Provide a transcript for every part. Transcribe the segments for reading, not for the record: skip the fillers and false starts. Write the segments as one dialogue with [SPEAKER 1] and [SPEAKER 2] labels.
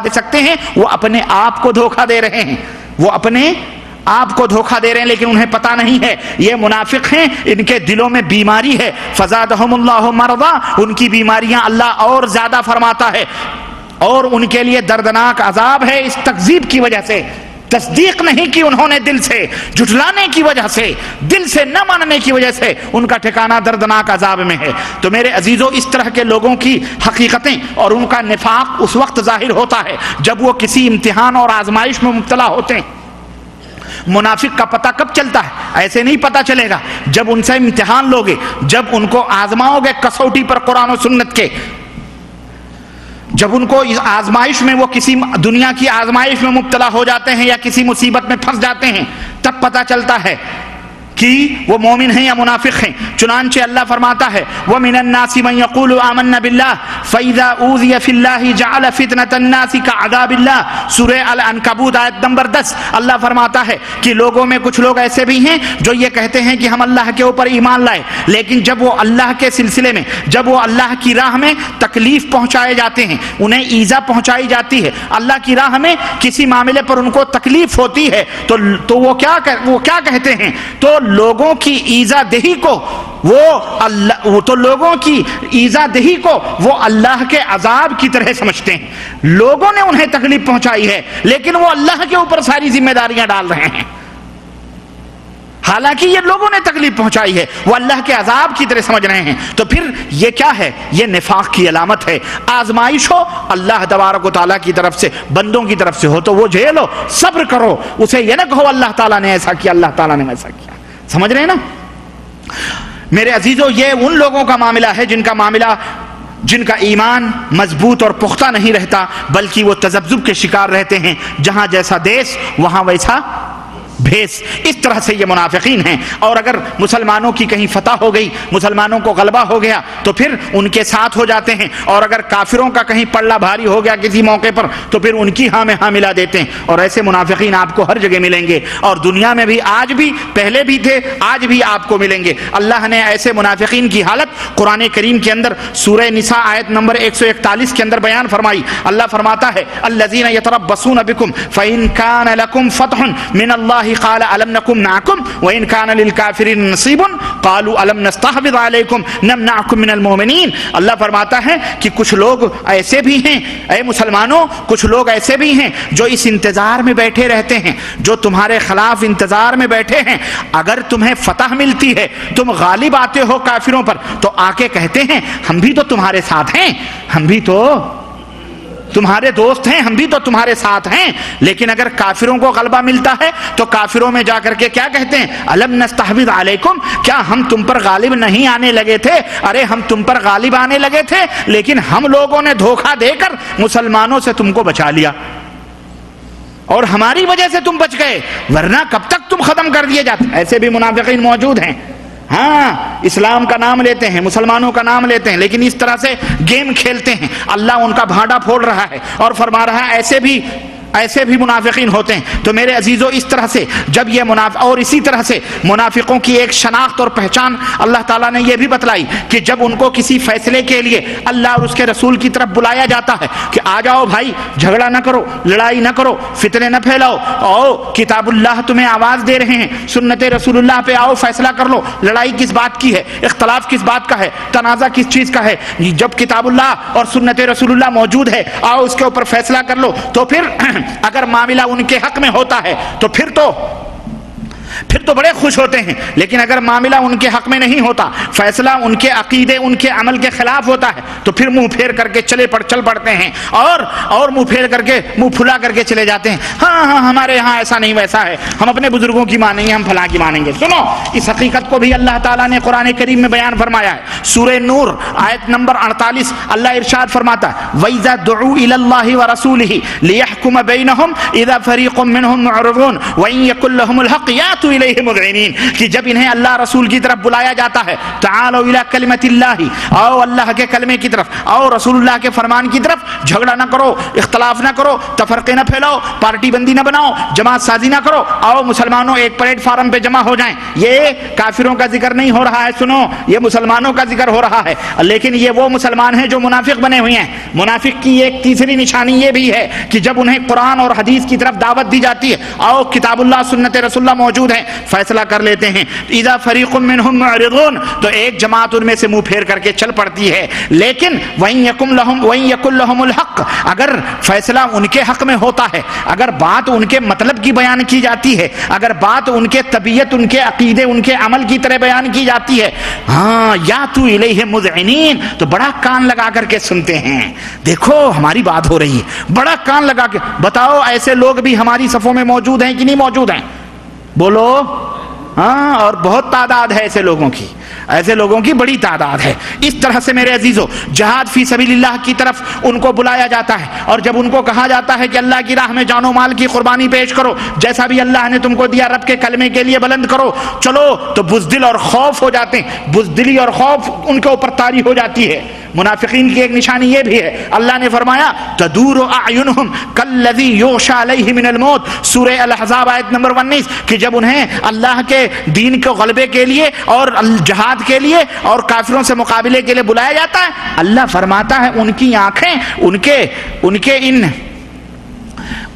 [SPEAKER 1] دے سکتے ہیں، وہ اپنے آپ کو دھوکہ دے رہے ہیں، وہ اپنے آپ کو دھوکہ دے رہے ہیں، لیکن انہیں پتہ نہیں ہے یہ منافق ہیں، ان کے دلوں میں بیماری ہے۔ فزادہم اللہ مرضا، ان کی بیماریاں اللہ اور زیادہ فرماتا ہے، اور ان کے لیے دردناک عذاب ہے اس تکذیب کی وجہ سے، تصدیق نہیں کی انہوں نے دل سے، جھٹلانے کی وجہ سے، دل سے نہ ماننے کی وجہ سے ان کا ٹھکانہ دردناک عذاب میں ہے۔ تو میرے عزیزو، اس طرح کے لوگوں کی حقیقتیں اور ان کا نفاق اس وقت ظاہر ہوتا ہے جب وہ کسی امتحان اور آزمائش میں مبتلا ہوتے ہیں۔ منافق کا پتہ کب چلتا ہے؟ ایسے نہیں پتہ چلے گا، جب ان سے امتحان لوگے، جب ان کو آزماؤ گے کسوٹی پر قرآن و سنت کے، جب ان کو اس آزمائش میں، وہ کسی دنیا کی آزمائش میں مبتلا ہو جاتے ہیں یا کسی مصیبت میں پھنس جاتے ہیں، تب پتہ چلتا ہے کہ وہ مومن ہیں یا منافق ہیں۔ چنانچہ اللہ فرماتا ہے وَمِنَ النَّاسِ مَن يَقُولُ آمَنَّا بِاللَّهِ فَإِذَا أُوذِيَ فِي اللَّهِ جَعَلَ فِتْنَةَ النَّاسِ كَعَذَابِ اللَّهِ، سورہ العنکبوت آیت نمبر 10۔ اللہ فرماتا ہے کہ لوگوں میں کچھ لوگ ایسے بھی ہیں جو یہ کہتے ہیں کہ ہم اللہ کے اوپر ایمان لائے، لیکن جب وہ اللہ کے سلسلے میں، جب وہ اللہ کی راہ میں تکلیف پہنچائے جاتے ہیں، انہیں ایذا پہنچائی جاتی ہے، اللہ کی راہ میں کسی معاملے پر ان کو تکلیف ہوتی ہے، تو وہ کیا کہتے ہیں؟ تو لوگوں کی ایذا دہی کو لوگوں کی ایذا دہی کو وہ اللہ کے عذاب کی طرح سمجھتے ہیں۔ لوگوں نے انہیں تکلیف پہنچائی ہے، لیکن وہ اللہ کے اوپر ساری ذمہ داریاں ڈال رہے ہیں، حالانکہ یہ لوگوں نے تکلیف پہنچائی ہے، وہ اللہ کے عذاب کی طرح سمجھ رہے ہیں۔ تو پھر یہ کیا ہے؟ یہ نفاق کی علامت ہے۔ آزمائش ہو اللہ تبارک و تعالیٰ کی طرف سے، بندوں کی طرف سے ہو تو وہ جھیلو، صبر کرو، اسے یہ نہ کہو اللہ تعالیٰ نے ایسا کیا، اللہ تعالیٰ نے ایسا کیا۔ سمجھ رہے ہیں نا میرے عزیزو؟ یہ ان لوگوں کا معاملہ ہے جن کا ایمان مضبوط اور پختہ نہیں رہتا، بلکہ وہ تذبذب کے شکار رہتے ہیں، جہاں جیسا دیس وہاں ویسا بھیس۔ اس طرح سے یہ منافقین ہیں۔ اور اگر مسلمانوں کی کہیں فتح ہو گئی، مسلمانوں کو غلبہ ہو گیا تو پھر ان کے ساتھ ہو جاتے ہیں، اور اگر کافروں کا کہیں پلڑا بھاری ہو گیا کسی موقع پر تو پھر ان کی ہاں میں ہاں ملا دیتے ہیں۔ اور ایسے منافقین آپ کو ہر جگہ ملیں گے، اور دنیا میں بھی آج بھی، پہلے بھی تھے، آج بھی آپ کو ملیں گے۔ اللہ نے ایسے منافقین کی حالت قرآن کریم کے اندر سورہ نساء آیت نمبر 141 کے اندر بیان فرمائی۔ اللہ فرماتا ہے الذین یتربصون بکم فإن کان لکم فتح من اللہ قال الم نکم معکم وان کان للکافرین نصیب قالوا الم نستحوذ علیکم نمنعکم من المؤمنین۔ اللہ فرماتا ہے کہ کچھ لوگ ایسے بھی ہیں، اے مسلمانوں، کچھ لوگ ایسے بھی ہیں جو اس انتظار میں بیٹھے رہتے ہیں، جو تمہارے خلاف انتظار میں بیٹھے ہیں، اگر تمہیں فتح ملتی ہے، تم غالب آتے ہو کافروں پر، تو آ کے کہتے ہیں ہم بھی تو تمہارے ساتھ ہیں، ہم بھی تو تمہارے دوست ہیں، ہم بھی تو تمہارے ساتھ ہیں۔ لیکن اگر کافروں کو غلبہ ملتا ہے تو کافروں میں جا کر کے کیا کہتے ہیں؟ الم نستحوذ علیکم، کیا ہم تم پر غالب نہیں آنے لگے تھے؟ ارے ہم تم پر غالب آنے لگے تھے، لیکن ہم لوگوں نے دھوکہ دے کر مسلمانوں سے تم کو بچا لیا، اور ہماری وجہ سے تم بچ گئے، ورنہ کب تک تم ختم کر دیے جاتے۔ ایسے بھی منافقین موجود ہیں، ہاں، اسلام کا نام لیتے ہیں، مسلمانوں کا نام لیتے ہیں، لیکن اس طرح سے گیم کھیلتے ہیں۔ اللہ ان کا بھانڈا پھوڑ رہا ہے اور فرما رہا ہے ایسے بھی منافقین ہوتے ہیں۔ تو میرے عزیزو، اس طرح سے جب یہ اور اسی طرح سے منافقوں کی ایک شناخت اور پہچان اللہ تعالیٰ نے یہ بھی بتلائی کہ جب ان کو کسی فیصلے کے لیے اللہ اور اس کے رسول کی طرف بلایا جاتا ہے کہ آ جاؤ بھائی، جھگڑا نہ کرو، لڑائی نہ کرو، فتنے نہ پھیلاؤ، آؤ کتاب اللہ تمہیں آواز دے رہے ہیں، سنت رسول اللہ پہ آؤ، فیصلہ کر لو، لڑائی کس بات کی ہے، اختلاف کس بات کا ہے، تنازع کس چیز کا ہے، جب کتاب اللہ اور سنت رسول اللہ موجود ہے، آؤ اس کے اوپر فیصلہ کر لو۔ تو پھر اگر معاملہ ان کے حق میں ہوتا ہے تو پھر تو بڑے خوش ہوتے ہیں، لیکن اگر معاملہ ان کے حق میں نہیں ہوتا، فیصلہ ان کے عقیدے، ان کے عمل کے خلاف ہوتا ہے، تو پھر منہ پھیر کر کے چل پڑتے ہیں، اور منہ پھیر کر کے، منہ پھلا کر کے چلے جاتے ہیں۔ ہاں ہمارے ہاں ایسا نہیں ویسا ہے، ہم اپنے بزرگوں کی مانیں گے، ہم فلاں کی مانیں گے۔ سنو، اس حقیقت کو بھی اللہ تعالیٰ نے قرآن کریم میں بیان فرمایا ہے۔ سورہ نور آیت نمبر 48 اللہ ارشاد فرماتا ہے وَإِذَا دُعُوا إِلَى اللَّهِ وَرَسُولِهِ لِيَحْكُمَ بَيْنَهُمْ إِذَا فَرِيقٌ مِّنْهُمْ مُعْرِضُونَ وَإِن يَكُن لَّهُمُ الْحَقُّ يَأْتُوا یاتوا الیہ مذعنین کہ جب انہیں اللہ رسول کی طرف بلایا جاتا ہے تعالوا الی کلمۃ اللہ آؤ اللہ کے کلمے کی طرف آؤ رسول اللہ کے فرمان کی طرف جھگڑا نہ کرو اختلاف نہ کرو تفرقے نہ پھیلاؤ پارٹی بندی نہ بناؤ جماعت سازی نہ کرو آؤ مسلمانوں ایک پلیٹ فارم پہ جمع ہو جائیں یہ کافروں کا ذکر نہیں ہو رہا ہے سنو یہ مسلمانوں کا ذکر ہو رہا ہے لیکن یہ وہ مسلمان ہیں جو منافق بنے ہوئے ہیں منافق کی ایک تیسری نشانی یہ بھی ہے کہ جب انہیں قرآن اور حدیث کی طرف دعوت دی جاتی ہے آؤ کتاب اللہ سنت رسول اللہ موجود ہے فیصلہ کر لیتے ہیں اذا فریق منہم معرضون تو ایک جماعت ان میں سے منہ پھیر کر کے چل پڑتی ہے لیکن وَإِن يَكُن لَهُمُ الْحَقِّ اگر فیصلہ ان کے حق میں ہوتا ہے اگر بات ان کے مطلب کی بیان کی جاتی ہے اگر بات ان کے طبیعت ان کے عقیدے ان کے عمل کی طرح بیان کی جاتی ہے ہاں یاتوا الیہ مذعنین تو بڑا کان لگا کر کے سنتے ہیں دیکھو ہماری بات ہو رہی ہے بڑا کان لگا کے بتاؤ ایسے لوگ بھی ہماری صفوں میں موجود ہیں کہ نہیں موجود ہیں بولو ہاں اور بہت تعداد ہے ایسے لوگوں کی بڑی تعداد ہے اس طرح سے میرے عزیزو جہاد فی سبیل اللہ کی طرف ان کو بلایا جاتا ہے اور جب ان کو کہا جاتا ہے کہ اللہ کی راہ میں جان و مال کی قربانی پیش کرو جیسا بھی اللہ نے تم کو دیا رب کے کلمے کے لیے بلند کرو چلو تو بزدل اور خوف ہو جاتے ہیں بزدلی اور خوف ان کے اوپر طاری ہو جاتی ہے منافقین کی ایک نشانی یہ بھی ہے اللہ نے فرمایا تدور اعینہم کالذی یغشی علیہ من الموت سورہ الاحزاب آیت نمبر 19 کہ جب انہیں اللہ کے دین کے غلبے کے لیے اور جہاد کے لیے اور کافروں سے مقابلے کے لیے بلایا جاتا ہے اللہ فرماتا ہے ان کی آنکھیں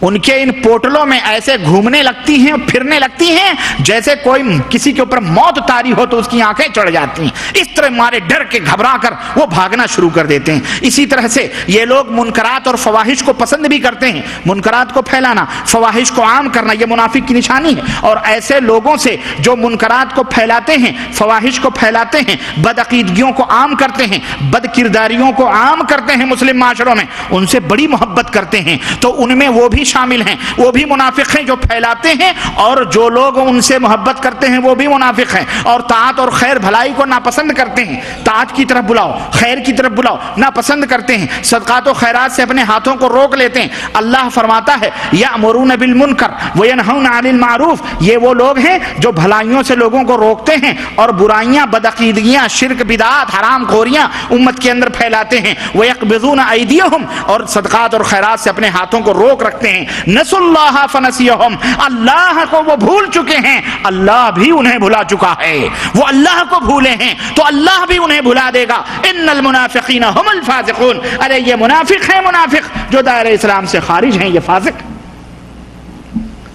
[SPEAKER 1] ان کے ان پوٹلوں میں ایسے گھومنے لگتی ہیں پھرنے لگتی ہیں جیسے کوئی کسی کے اوپر موت طاری ہو تو اس کی آنکھیں چڑھ جاتی ہیں اس طرح مارے ڈر کے گھبرا کر وہ بھاگنا شروع کر دیتے ہیں اسی طرح سے یہ لوگ منکرات اور فواحش کو پسند بھی کرتے ہیں منکرات کو پھیلانا فواحش کو عام کرنا یہ منافق کی نشانی ہے اور ایسے لوگوں سے جو منکرات کو پھیلاتے ہیں فواحش کو پھیلاتے ہیں بدعقیدگیوں کو عام کرتے ہیں بد کرداریوں کو عام کرتے ہیں مسلم معاشروں میں ان سے بڑی محبت کرتے ہیں تو ان میں وہ بھی شامل ہیں وہ بھی منافق ہیں جو پھیلاتے ہیں اور جو لوگ ان سے محبت کرتے ہیں وہ بھی منافق ہیں اور طاعت اور خیر بھلائی کو ناپسند کرتے ہیں طاعت کی طرف بلاؤ خیر کی طرف بلاؤ ناپسند کرتے ہیں صدقات و خیرات سے اپنے ہاتھوں کو روک لیتے ہیں اللہ فرماتا ہے یأمرون بالمنکر وینہون عن المعروف یہ وہ لوگ ہیں جو بھلائیوں سے لوگوں کو روکتے ہیں اور برائیاں بدعقیدگیاں شرک بدعات حرام خوریاں امت کے اندر پھیلاتے ہیں ویقبضون ایدیہم اور صدقات اور خیرات سے اپنے ہاتھوں کو روک رکھتے ہیں نسوا اللہ فنسیہم اللہ کو وہ بھول چکے ہیں اللہ بھی انہیں بھلا چکا ہے وہ اللہ کو بھولے ہیں تو اللہ بھی انہیں بھلا دے گا ان المنافقین هم الفاسقون ارے یہ منافق ہیں منافق جو دائرہ اسلام سے خارج ہیں یہ فاسق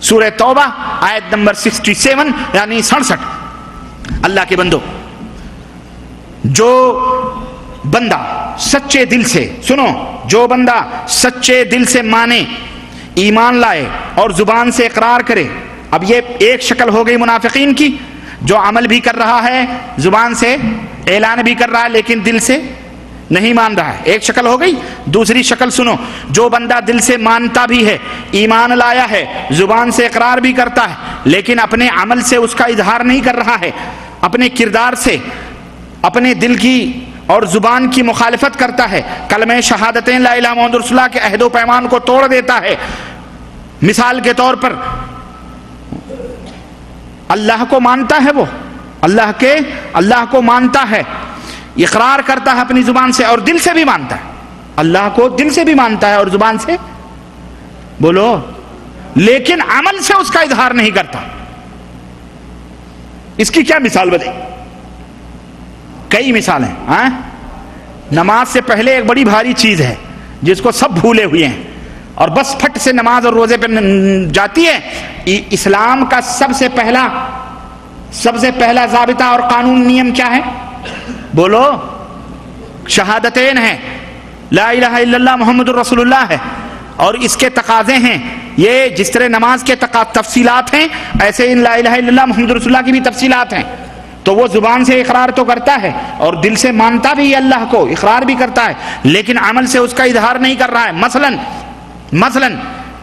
[SPEAKER 1] سورہ توبہ آیت نمبر 67 یعنی 67 اللہ کے بندو جو بندہ سچے دل سے سنو جو بندہ سچے دل سے مانے ایمان لائے اور زبان سے اقرار کرے اب یہ ایک شکل ہو گئی منافقین کی جو عمل بھی کر رہا ہے زبان سے اعلان بھی کر رہا ہے لیکن دل سے نہیں مان رہا ہے ایک شکل ہو گئی دوسری شکل سنو جو بندہ دل سے مانتا بھی ہے ایمان لایا ہے زبان سے اقرار بھی کرتا ہے لیکن اپنے عمل سے اس کا اظہار نہیں کر رہا ہے اپنے کردار سے اپنے دل کی اور زبان کی مخالفت کرتا ہے کلمہ شہادتین لا الہ محمد رسول اللہ کے عہد و پیمان کو توڑ دیتا ہے مثال کے طور پر اللہ کو مانتا ہے وہ اللہ کو مانتا ہے اقرار کرتا ہے اپنی زبان سے اور دل سے بھی مانتا ہے اللہ کو دل سے بھی مانتا ہے اور زبان سے بولو لیکن عمل سے اس کا اظہار نہیں کرتا اس کی کیا مثال بتائیں کئی مثالیں نماز سے پہلے ایک بڑی بھاری چیز ہے جس کو سب بھولے ہوئے ہیں اور بس پھٹ سے نماز اور روزے پہ جاتی ہے اسلام کا سب سے پہلا ضابطہ اور قانون نیم کیا ہے بولو شہادتین ہے لا الہ الا اللہ محمد الرسول اللہ ہے اور اس کے تقاضے ہیں یہ جس طرح نماز کے تفصیلات ہیں ایسے ان لا الہ الا اللہ محمد الرسول اللہ کی بھی تفصیلات ہیں تو وہ زبان سے اقرار تو کرتا ہے اور دل سے مانتا بھی اللہ کو اقرار بھی کرتا ہے لیکن عمل سے اس کا اظہار نہیں کر رہا ہے مثلا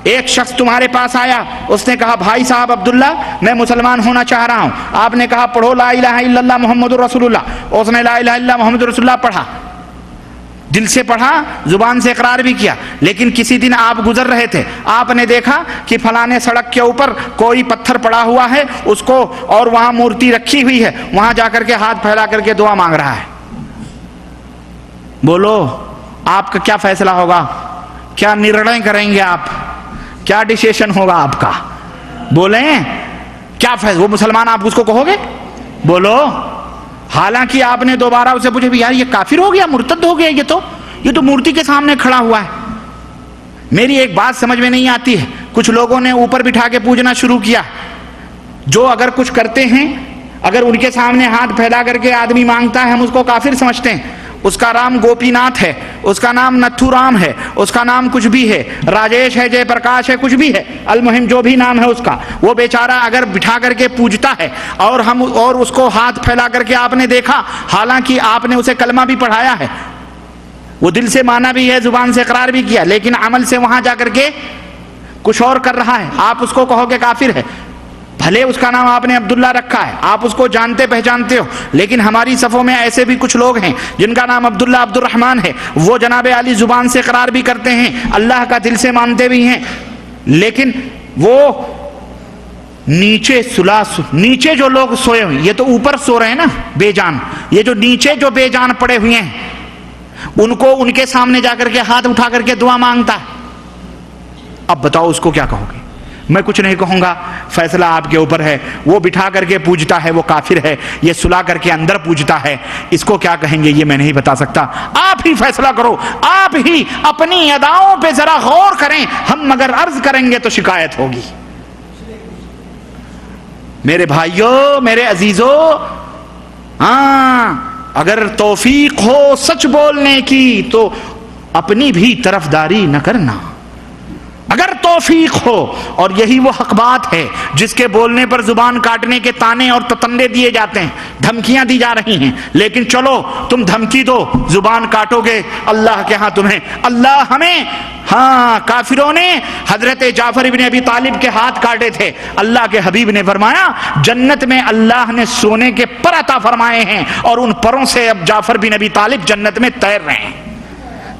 [SPEAKER 1] ایک شخص تمہارے پاس آیا اس نے کہا بھائی صاحب عبداللہ میں مسلمان ہونا چاہ رہا ہوں آپ نے کہا پڑھو لا الہ الا اللہ محمد رسول اللہ اس نے لا الہ الا اللہ محمد رسول اللہ پڑھا دل سے پڑھا، زبان سے اقرار بھی کیا. لیکن کسی دن آپ گزر رہے تھے، آپ نے دیکھا کہ فلانے سڑک کے اوپر کوئی پتھر پڑا ہوا ہے اس کو، اور وہاں مورتی رکھی ہوئی ہے، وہاں جا کر کے ہاتھ پھیلا کر کے دعا مانگ رہا ہے. بولو آپ کا کیا فیصلہ ہوگا؟ کیا نرنے کریں گے آپ؟ کیا ڈیسیشن ہوگا آپ کا؟ بولیں کیا فیصلہ؟ وہ مسلمان آپ اس کو کہو گے؟ بولو. حالانکہ آپ نے دوبارہ اسے پوچھا یار یہ کافر ہو گیا، مرتد ہو گیا، یہ تو مورتی کے سامنے کھڑا ہوا ہے. میری ایک بات سمجھ میں نہیں آتی ہے، کچھ لوگوں نے اوپر بٹھا کے پوجنا شروع کیا. جو اگر کچھ کرتے ہیں، اگر ان کے سامنے ہاتھ پھیلا کر کے آدمی مانگتا ہے، ہم اس کو کافر سمجھتے ہیں. اس کا نام گوپی ناتھ ہے، اس کا نام نتھو رام ہے، اس کا نام کچھ بھی ہے، راجیش ہے، جے پرکاش ہے، کچھ بھی ہے، المہم جو بھی نام ہے اس کا، وہ بیچارہ اگر بٹھا کر کے پوجتا ہے اور اس کو ہاتھ پھیلا کر کے آپ نے دیکھا، حالانکہ آپ نے اسے کلمہ بھی پڑھایا ہے، وہ دل سے مانا بھی ہے، زبان سے اقرار بھی کیا، لیکن عمل سے وہاں جا کر کے کچھ اور کر رہا ہے، آپ اس کو کہو کہ کافر ہے. بھلے اس کا نام آپ نے عبداللہ رکھا ہے، آپ اس کو جانتے پہچانتے ہو، لیکن ہماری صفوں میں ایسے بھی کچھ لوگ ہیں جن کا نام عبداللہ عبد الرحمن ہے، وہ جناب علی زبان سے اقرار بھی کرتے ہیں، اللہ کا دل سے مانتے بھی ہیں، لیکن وہ نیچے جو لوگ سوئے ہوئے، یہ تو اوپر سو رہے ہیں نا بے جان، یہ جو نیچے جو بے جان پڑے ہوئے ہیں ان کو ان کے سامنے جا کر کے ہاتھ اٹھا کر کے دعا مانگتا ہے. اب بتاؤ اس کو کیا کہو گے؟ میں کچھ نہیں کہوں گا، فیصلہ آپ کے اوپر ہے. وہ بٹھا کر کے پوجتا ہے وہ کافر ہے، یہ سلا کر کے اندر پوجتا ہے، اس کو کیا کہیں گے یہ میں نہیں بتا سکتا. آپ ہی فیصلہ کرو، آپ ہی اپنی اداؤں پہ ذرا غور کریں. ہم اگر عرض کریں گے تو شکایت ہوگی. میرے بھائیوں، میرے عزیزوں، اگر توفیق ہو سچ بولنے کی تو اپنی بھی طرفداری نہ کرنا. اگر توفیق ہو، اور یہی وہ حق بات ہے جس کے بولنے پر زبان کاٹنے کے تانے اور تتندے دیے جاتے ہیں، دھمکیاں دی جا رہی ہیں، لیکن چلو تم دھمکی دو، زبان کاٹو گے، اللہ کے ہاں تمہیں، اللہ ہمیں، کافروں نے حضرت جعفر ابن ابی طالب کے ہاتھ کاٹے تھے، اللہ کے حبیب نے فرمایا جنت میں اللہ نے سونے کے پر عطا فرمائے ہیں، اور ان پروں سے اب جعفر بن ابی طالب جنت میں تیر رہے ہیں.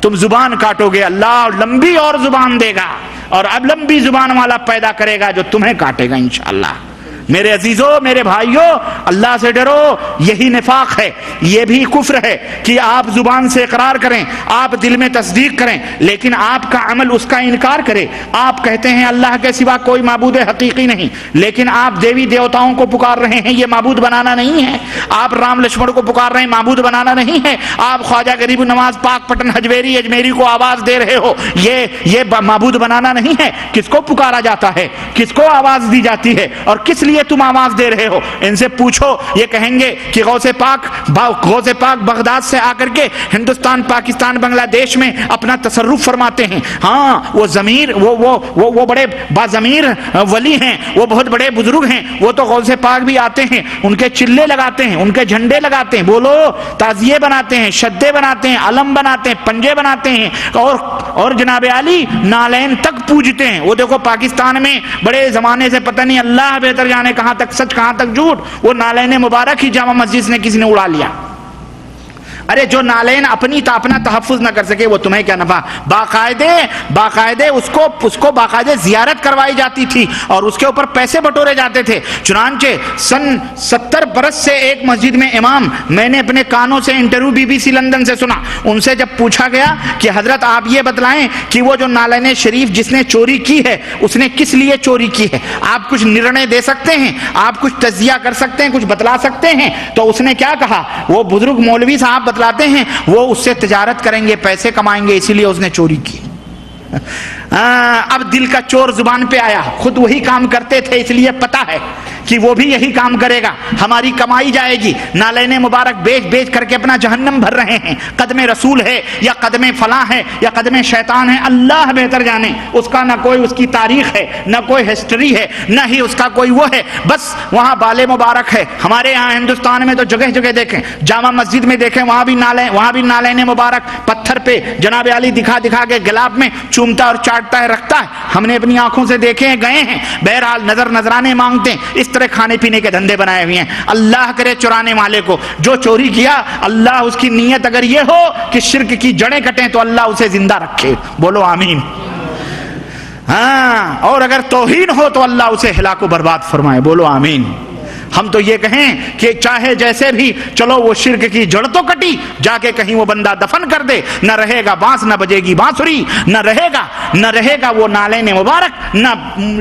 [SPEAKER 1] تم زبان کاٹو گے، اللہ لمبی اور زبان دے گا، اور اب لمبی زبان والا پیدا کرے گا جو تمہیں کاٹے گا انشاءاللہ. میرے عزیزوں، میرے بھائیوں، اللہ سے ڈرو. یہی نفاق ہے، یہ بھی کفر ہے کہ آپ زبان سے اقرار کریں، آپ دل میں تصدیق کریں، لیکن آپ کا عمل اس کا انکار کرے. آپ کہتے ہیں اللہ کے سوا کوئی معبود حقیقی نہیں، لیکن آپ دیوی دیوتاؤں کو پکار رہے ہیں، یہ معبود بنانا نہیں ہے. آپ رام لکشمن کو پکار رہے ہیں، معبود بنانا نہیں ہے. آپ خواجہ غریب نواز پاک پٹن اجمیری کو آواز دے رہے ہو، یہ معبود بنانا نہیں ہے. کس کو پکارا جاتا ہے، کس کو آواز دی جاتی ہے، اور کس لیے تم آواز دے رہے ہو؟ ان سے پوچھو، یہ کہیں گے کہ غوث پاک بغداد سے آ کر کے ہندوستان، پاکستان، بنگلہ دیش میں اپنا تصرف فرماتے ہیں. وہ ضمیر، وہ بڑے باضمیر ولی ہیں، وہ بہت بڑے بزرگ ہیں، وہ تو غوث پاک بھی آتے ہیں، ان کے چلے لگاتے ہیں، ان کے جھنڈے لگاتے ہیں، بولو، تعزیے بناتے ہیں، شدے بناتے ہیں، علم بناتے ہیں، پنجے بناتے ہیں، اور جناب علی نالین تک پوجتے ہیں. وہ دیکھو پاکستان میں بڑے زمانے سے پتہ نہیں اللہ بہتر جانے کہاں تک سچ کہاں تک جھوٹ، وہ نالین مبارک ہی جامع مسجد نے کسی نے اڑا لیا. ارے جو نالین اپنا تحفظ نہ کر سکے وہ تمہیں کیا نفع. باقاعدے اس کو باقاعدے زیارت کروائی جاتی تھی اور اس کے اوپر پیسے بٹورے جاتے تھے. چنانچہ سن 70 برس سے ایک مسجد میں امام، میں نے اپنے کانوں سے انٹرویو BBC لندن سے سنا، ان سے جب پوچھا گیا کہ حضرت آپ یہ بتلائیں کہ وہ جو نالین شریف جس نے چوری کی ہے اس نے کس لیے چوری کی ہے، آپ کچھ نرنے دے سکتے ہیں، آپ کچھ تجزیہ کر سکتے ہیں، کچھ بتلا سکتے ہیں؟ تو اس نے کیا کہا، وہ بزرگ مولوی صاحب بتلاتے ہیں وہ اس سے تجارت کریں گے، پیسے کمائیں گے، اسی لیے اس نے چوری کی. اب دل کا چور زبان پہ آیا، خود وہی کام کرتے تھے اس لیے پتا ہے کہ وہ بھی یہی کام کرے گا، ہماری کمائی جائے گی. نالین مبارک بیچ کر کے اپنا جہنم بھر رہے ہیں. قدم رسول ہے یا قدم فلاں ہے یا قدم شیطان ہے، اللہ بہتر جانے. اس کا نہ کوئی اس کی تاریخ ہے، نہ کوئی ہسٹری ہے، نہ ہی اس کا کوئی وہ ہے، بس وہاں بالے مبارک ہے. ہمارے یہاں ہندوستان میں تو جگہ جگہ دیکھیں، جامع مسجد میں دیکھیں، وہاں بھی نالین مبارک پتھر پہ جناب علی دکھا کے گلاب میں چومتا اور چاٹتا ہے، رکھتا ہے. ہم نے اپنی آنکھوں سے دیکھے ہیں، گئے ہیں. بہرحال نظرانے مانگتے ہیں. اس طرح دوسرے کھانے پینے کے دھندے بنائے ہوئے ہیں. اللہ کرے چرانے والے کو جو چوری کیا، اللہ اس کی نیت اگر یہ ہو کہ شرک کی جڑیں کٹیں تو اللہ اسے زندہ رکھے. بولو آمین. ہاں، اور اگر توہین ہو تو اللہ اسے ہلاک و برباد فرمائے. بولو آمین. ہم تو یہ کہیں کہ چاہے جیسے بھی چلو وہ شرک کی جڑ تو کٹی، جا کے کہیں وہ بندہ دفن کر دے، نہ رہے گا بانس، نہ بجے گی بانسری، نہ رہے گا وہ نالین مبارک، نہ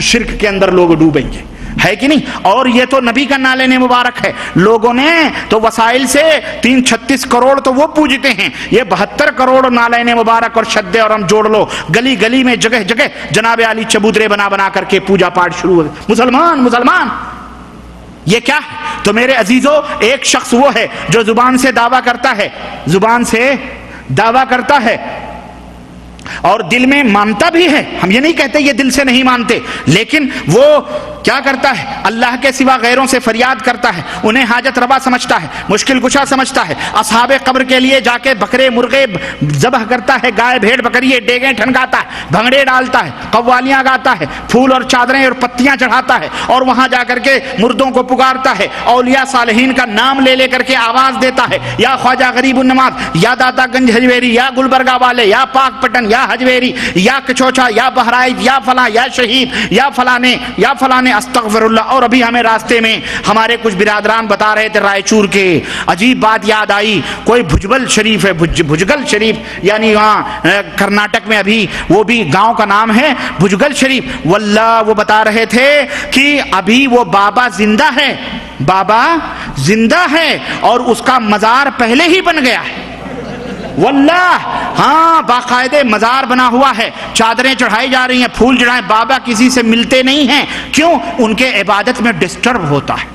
[SPEAKER 1] شرک کے اندر لوگ ڈوبیں گے. ہے کہ نہیں؟ اور یہ تو نبی کا نالین مبارک ہے. لوگوں نے تو وسائل سے 36 کروڑ تو وہ پوجتے ہیں، یہ 72 کروڑ نالین مبارک اور شدے اور ہم جوڑ لو، گلی گلی میں جگہ جگہ جناب علی چبوترے بنا کر کے پوجا پاٹ شروع ہے. مسلمان یہ کیا ہے؟ تو میرے عزیزو، ایک شخص وہ ہے جو زبان سے دعویٰ کرتا ہے اور دل میں مانتا بھی ہے. ہم یہ نہیں کہتے یہ دل سے نہیں مانتے، لیکن وہ کیا کرتا ہے؟ اللہ کے سوا غیروں سے فریاد کرتا ہے، انہیں حاجت روا سمجھتا ہے، مشکل کشا سمجھتا ہے، اصحاب قبر کے لیے جا کے بکرے مرغے ذبح کرتا ہے، گائے بھیڑ بکریے ڈیگیں ٹھنکاتا ہے، بھنگڑے ڈالتا ہے، قوالیاں گاتا ہے، پھول اور چادریں اور پتیاں چڑھاتا ہے، اور وہاں جا کر کے مردوں کو پکارتا ہے، اولیاء صالحین کا نام لے کر کے آواز دیتا ہے، یا خواجہ غریب النواز، یا داتا گنج ہجویری، یا گلبرگہ والے، یا پاک پٹن، یا ہجویری، یا کچوچا، یا بہرائچ، یا فلاں، یا شہید، یا فلانے استغفر اللہ. اور ابھی ہمیں راستے میں ہمارے کچھ برادران بتا رہے تھے رائچور کے، عجیب بات یاد آئی. کوئی بھجبل شریف ہے، بھجگل شریف، یعنی وہاں کرناٹک میں، ابھی وہ بھی گاؤں کا نام ہے بھجگل شریف. واللہ وہ بتا رہے تھے کہ ابھی وہ بابا زندہ ہے اور اس کا مزار پہلے ہی بن گیا ہے. واللہ ہاں، باقاعدہ مزار بنا ہوا ہے، چادریں چڑھائی جا رہی ہیں، پھول چڑھائے. بابا کسی سے ملتے نہیں ہیں، کیوں؟ ان کے عبادت میں ڈسٹرب ہوتا ہے.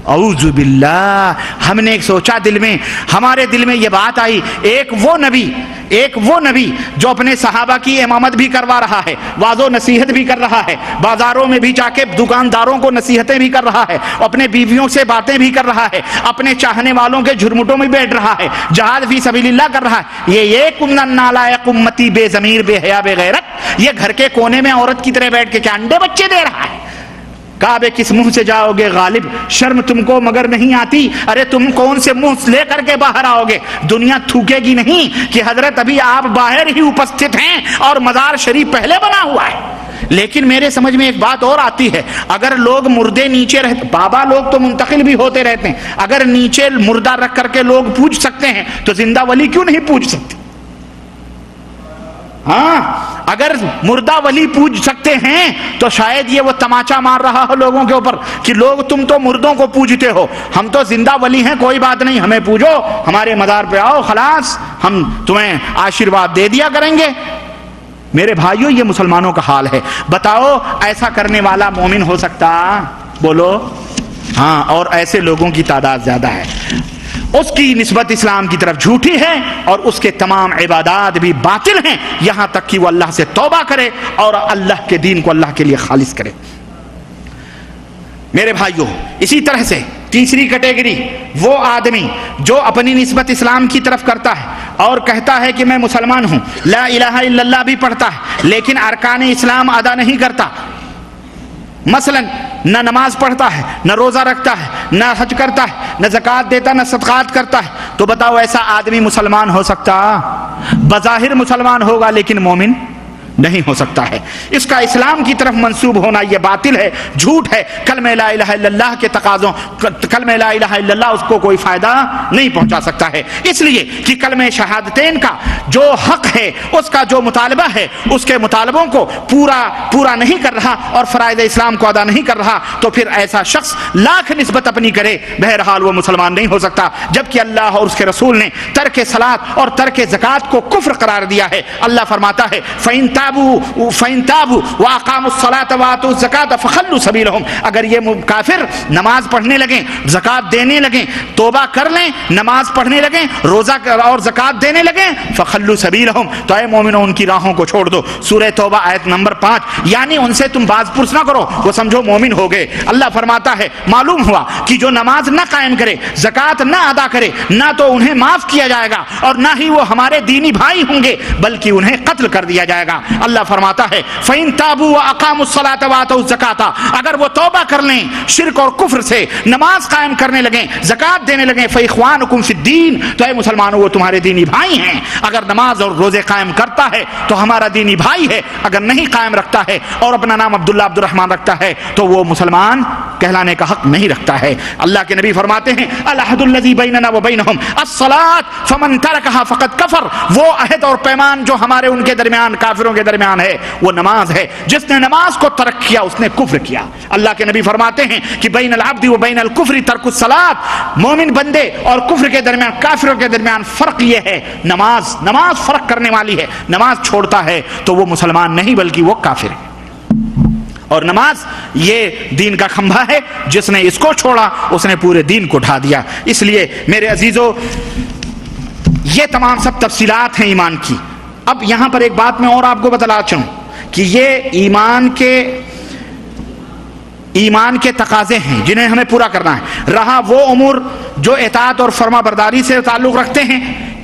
[SPEAKER 1] اعوذ باللہ. ہم نے ایک سوچا دل میں، ہمارے دل میں یہ بات آئی، ایک وہ نبی جو اپنے صحابہ کی امامت بھی کروا رہا ہے، واعظ و نصیحت بھی کر رہا ہے، بازاروں میں بھی جا کے دکانداروں کو نصیحتیں بھی کر رہا ہے، اپنے بیویوں سے باتیں بھی کر رہا ہے، اپنے چاہنے والوں کے جھرمٹوں میں بیٹھ رہا ہے، جہاد فی سبیل اللہ کر رہا ہے. یہ کمن نالائق امتی بے ضمیر بے حیا بے غیرت، یہ گھر کے کونے میں عورت کی طرح بیٹھ کے کیا انڈے بچے دے رہا ہے. کعبے کس منہ سے جاؤ گے غالب، شرم تم کو مگر نہیں آتی. ارے تم کون سے منہ لے کر کے باہر آؤ گے؟ دنیا تھوکے گی نہیں کہ حضرت ابھی آپ باہر ہی اپستھت ہیں اور مزار شریف پہلے بنا ہوا ہے. لیکن میرے سمجھ میں ایک بات اور آتی ہے، اگر لوگ مردے نیچے رہتے، بابا لوگ تو منتقل بھی ہوتے رہتے ہیں، اگر نیچے مردہ رکھ کر کے لوگ پوچھ سکتے ہیں تو زندہ ولی کیوں نہیں پوچھ سکتے؟ ہاں، اگر مردہ ولی پوچھ سکتے ہیں تو شاید یہ وہ تماچا مار رہا ہو لوگوں کے اوپر کہ لوگ تم تو مردوں کو پوجتے ہو، ہم تو زندہ ولی ہیں، کوئی بات نہیں، ہمیں پوجو، ہمارے مزار پہ آؤ، خلاص ہم تمہیں آشیرواد دے دیا کریں گے. میرے بھائیوں، یہ مسلمانوں کا حال ہے. بتاؤ ایسا کرنے والا مومن ہو سکتا؟ بولو ہاں. اور ایسے لوگوں کی تعداد زیادہ ہے. اس کی نسبت اسلام کی طرف جھوٹی ہے اور اس کے تمام عبادات بھی باطل ہیں، یہاں تک کہ وہ اللہ سے توبہ کرے اور اللہ کے دین کو اللہ کے لیے خالص کرے. میرے بھائیوں، اسی طرح سے تیسری کیٹیگری وہ آدمی جو اپنی نسبت اسلام کی طرف کرتا ہے اور کہتا ہے کہ میں مسلمان ہوں، لا الہ الا اللہ بھی پڑھتا ہے لیکن ارکان اسلام ادا نہیں کرتا. مثلا نہ نماز پڑھتا ہے، نہ روزہ رکھتا ہے، نہ حج کرتا ہے، نہ زکوٰۃ دیتا، نہ صدقات کرتا ہے. تو بتاؤ ایسا آدمی مسلمان ہو سکتا؟ بظاہر مسلمان ہوگا لیکن مومن نہیں ہو سکتا ہے. اس کا اسلام کی طرف منسوب ہونا یہ باطل ہے، جھوٹ ہے. کلمہ لا الہ الا اللہ کے تقاضوں، کلمہ لا الہ الا اللہ اس کو کوئی فائدہ نہیں پہنچا سکتا ہے، اس لیے کہ کلمہ شہادتین کا جو حق ہے، اس کا جو مطالبہ ہے، اس کے مطالبوں کو پورا نہیں کر رہا اور فرائض اسلام کو ادا نہیں کر رہا، تو پھر ایسا شخص لاکھ نسبت اپنی کرے، بہرحال وہ مسلمان نہیں ہو سکتا. جبکہ اللہ اور اس کے رسول نے ترک صلاۃ اور ترک زکوٰۃ کو کفر قرار دیا ہے. اللہ فرماتا ہے فَإِن تَابُوا وَأَقَامُوا الصَّلَاةَ وَآتُوا الزَّكَاةَ فَخَلُّوا سَبِيلَهُمْ. اگر یہ کافر نماز پڑھنے لگیں، زکوٰۃ دینے لگیں، توبہ کر لیں، نماز پڑھنے لگیں، روزہ اور زکوٰۃ دینے لگیں، فَخَلُّوا سَبِيلَهُمْ، تو اے مومنوں ان کی راہوں کو چھوڑ دو. سورہ توبہ آیت نمبر 5. یعنی ان سے تم باز پرس نہ کرو، وہ سمجھو مومن ہو گئے. اللہ فرماتا ہے معلوم ہوا کہ جو نماز نہ قائم کرے، زکوٰۃ نہ ادا کرے، نہ تو انہیں معاف کیا جائے گا اور نہ ہی وہ ہمارے دینی بھائی ہوں گے، بلکہ انہیں قتل کر دیا جائے گا. اللہ فرماتا ہے فَإِن تَابُوا وَأَقَامُوا الصَّلَاةَ وَآتَوُا الزَّكَاةَ، اگر وہ توبہ کر لیں شرک اور کفر سے، نماز قائم کرنے لگیں، زکوٰۃ دینے لگیں، فَإِخْوَانُكُمْ فِي الدِّينِ، تو اے مسلمانوں وہ تمہارے دینی بھائی ہیں۔ اگر نماز اور روزے قائم کرتا ہے تو ہمارا دینی بھائی ہے، اگر نہیں قائم رکھتا ہے اور اپنا نام عبداللہ عبد الرحمن رکھتا ہے تو وہ مسلمان کہلانے کا حق نہیں رکھتا ہے۔ اللہ کے نبی فرماتے ہیں العہد الذی بیننا وبینہم الصلاۃ فمن ترکہا فقد کفر، وہ عہد اور پیمان جو ہمارے ان کے درمیان کافروں کے درمیان ہے وہ نماز ہے، جس نے نماز کو ترک کیا اس نے کفر کیا۔ اللہ کے نبی فرماتے ہیں کہ بین العبد و بین الکفر ترک الصلاۃ، مومن بندے اور کفر کے درمیان، کافروں کے درمیان فرق یہ ہے نماز فرق کرنے والی ہے، نماز چھوڑتا ہے تو وہ مسلمان نہیں بلکہ وہ کافر ہے، اور نماز یہ دین کا کھمبا ہے، جس نے اس کو چھوڑا اس نے پورے دین کو ڈھا دیا۔ اس لیے میرے عزیزو یہ تمام سب تفصیلات ہیں ایمان کی۔ اب یہاں پر ایک بات میں اور آپ کو بتلا چاہوں کہ یہ ایمان کے تقاضے ہیں جنہیں ہمیں پورا کرنا ہے۔ رہا وہ امور جو اطاعت اور فرما برداری سے تعلق رکھتے ہیں،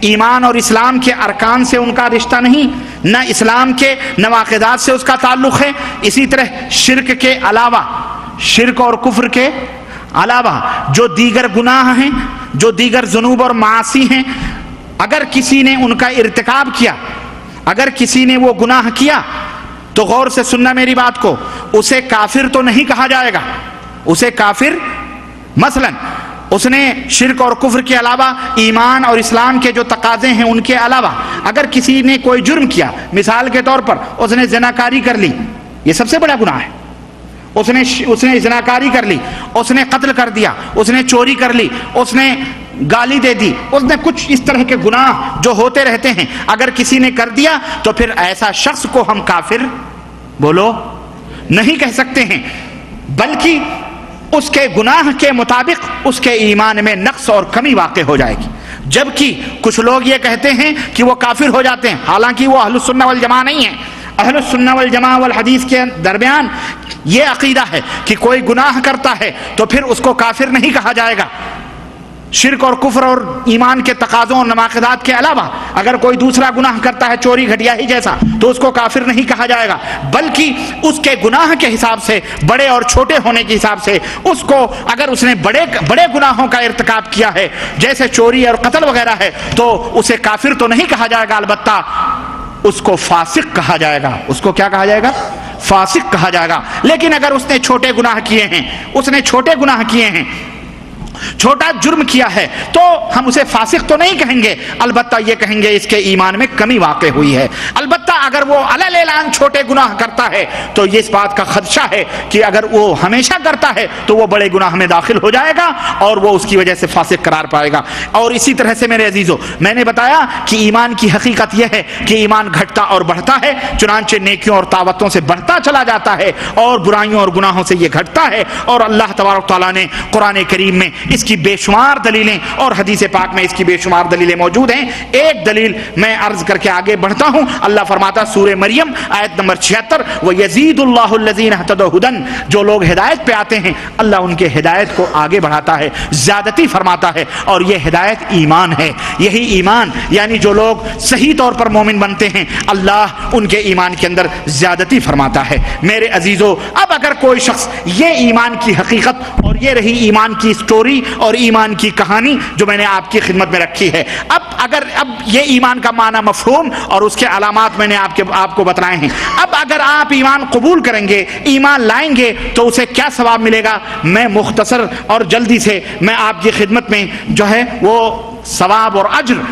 [SPEAKER 1] ایمان اور اسلام کے ارکان سے ان کا رشتہ نہیں، نہ اسلام کے نواقضات سے اس کا تعلق ہے۔ اسی طرح شرک کے علاوہ، شرک اور کفر کے علاوہ جو دیگر گناہ ہیں، جو دیگر ذنوب اور معاصی ہیں، اگر کسی نے ان کا ارتکاب کیا، اگر کسی نے وہ گناہ کیا تو غور سے سننا میری بات کو، اسے کافر تو نہیں کہا جائے گا، اسے کافر مثلا اس نے شرک اور کفر کے علاوہ ایمان اور اسلام کے جو تقاضے ہیں ان کے علاوہ اگر کسی نے کوئی جرم کیا، مثال کے طور پر اس نے زناکاری کر لی، یہ سب سے بڑا گناہ ہے، اس نے زناکاری کر لی، اس نے قتل کر دیا، اس نے چوری کر لی، اس نے گالی دے دی، اس نے کچھ اس طرح کے گناہ جو ہوتے رہتے ہیں اگر کسی نے کر دیا تو پھر ایسا شخص کو ہم کافر بولو نہیں کہہ سکتے ہیں، بلکہ اس کے گناہ کے مطابق اس کے ایمان میں نقص اور کمی واقع ہو جائے گی۔ جبکہ کچھ لوگ یہ کہتے ہیں کہ وہ کافر ہو جاتے ہیں، حالانکہ وہ اہل السنہ والجماعہ نہیں ہیں۔ اہل السنہ والجماعہ والحدیث کے درمیان یہ عقیدہ ہے کہ کوئی گناہ کرتا ہے تو پھر اس کو کافر نہیں کہا جائے گا، شرک اور کفر اور ایمان کے تقاضوں اور نواقضات کے علاوہ اگر کوئی دوسرا گناہ کرتا ہے چوری گھٹیا ہی جیسا تو اس کو کافر نہیں کہا جائے گا، بلکہ اس کے گناہ کے حساب سے، بڑے اور چھوٹے ہونے کے حساب سے اس کو، اگر اس نے بڑے گناہوں کا ارتکاب کیا ہے جیسے چوری اور قتل وغیرہ ہے تو اسے کافر تو نہیں کہا جائے گا، البتہ اس کو فاسق کہا جائے گا۔ اس کو کیا کہا جائے گا؟ فاسق کہا جائے گا۔ لیکن اگر اس نے چھوٹے گناہ کیے ہیں، چھوٹا جرم کیا ہے تو ہم اسے فاسق تو نہیں کہیں گے، البتہ یہ کہیں گے اس کے ایمان میں کمی واقع ہوئی ہے۔ البتہ اگر وہ علی اعلان چھوٹے گناہ کرتا ہے تو یہ اس بات کا خدشہ ہے کہ اگر وہ ہمیشہ کرتا ہے تو وہ بڑے گناہ میں داخل ہو جائے گا اور وہ اس کی وجہ سے فاسق قرار پائے گا۔ اور اسی طرح سے میرے عزیزو میں نے بتایا کہ ایمان کی حقیقت یہ ہے کہ ایمان گھٹتا اور بڑھتا ہے، چنانچہ نیکیوں اور طاعتوں سے بڑھتا چلا جاتا ہے اور برائیوں اور گناہوں سے یہ گھٹتا ہے۔ اور اللہ تبارک تعالیٰ نے قرآن کریم میں اس کی بے شمار دلیلیں اور حدیث پاک میں اس کی بے شمار دلیلیں موجود ہیں۔ ایک دلیل میں عرض کر کے آگے بڑھتا ہوں۔ اللہ فرماتا سورہ مریم آیت نمبر 76 وَيَزِيدُ اللَّهُ الَّذِينَ اهْتَدَوْا هُدًى، جو لوگ ہدایت پہ آتے ہیں اللہ ان کے ہدایت کو آگے بڑھاتا ہے، زیادتی فرماتا ہے، اور یہ ہدایت ایمان ہے۔ یہی ایمان یعنی جو لوگ صحیح طور پر مومن بنتے ہیں اللہ ان کے ایمان کے اندر زیادتی فرماتا ہے۔ میرے عزیزو اب اگر کوئی شخص یہ ایمان کی حقیقت اور یہ رہی ایمان کی سٹوری اور ایمان کی کہانی جو میں نے آپ کی خدمت میں رکھی ہے، اب یہ ایمان کا معنی مفہوم اور اس کے علامات میں نے آپ کو بتلائے ہیں۔ اب اگر آپ ایمان قبول کریں گے، ایمان لائیں گے تو اسے کیا ثواب ملے گا، میں مختصر اور جلدی سے میں آپ کی خدمت میں جو ہے وہ ثواب اور اجر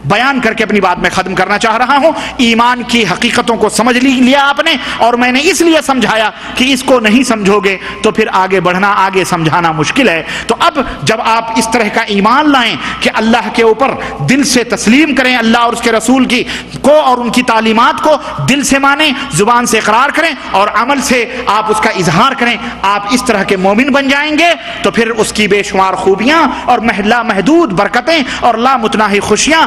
[SPEAKER 1] بیان کر کے اپنی بات میں ختم کرنا چاہ رہا ہوں۔ ایمان کی حقیقتوں کو سمجھ لیا آپ نے، اور میں نے اس لیے سمجھایا کہ اس کو نہیں سمجھو گے تو پھر آگے بڑھنا، آگے سمجھانا مشکل ہے۔ تو اب جب آپ اس طرح کا ایمان لائیں کہ اللہ کے اوپر دل سے تسلیم کریں، اللہ اور اس کے رسول کو اور ان کی تعلیمات کو دل سے مانیں، زبان سے اقرار کریں اور عمل سے آپ اس کا اظہار کریں، آپ اس طرح کے مومن بن جائیں گے تو پھر اس کی بے شمار خوبیاں اور لا محدود برکتیں اور لا متناہی خوشیاں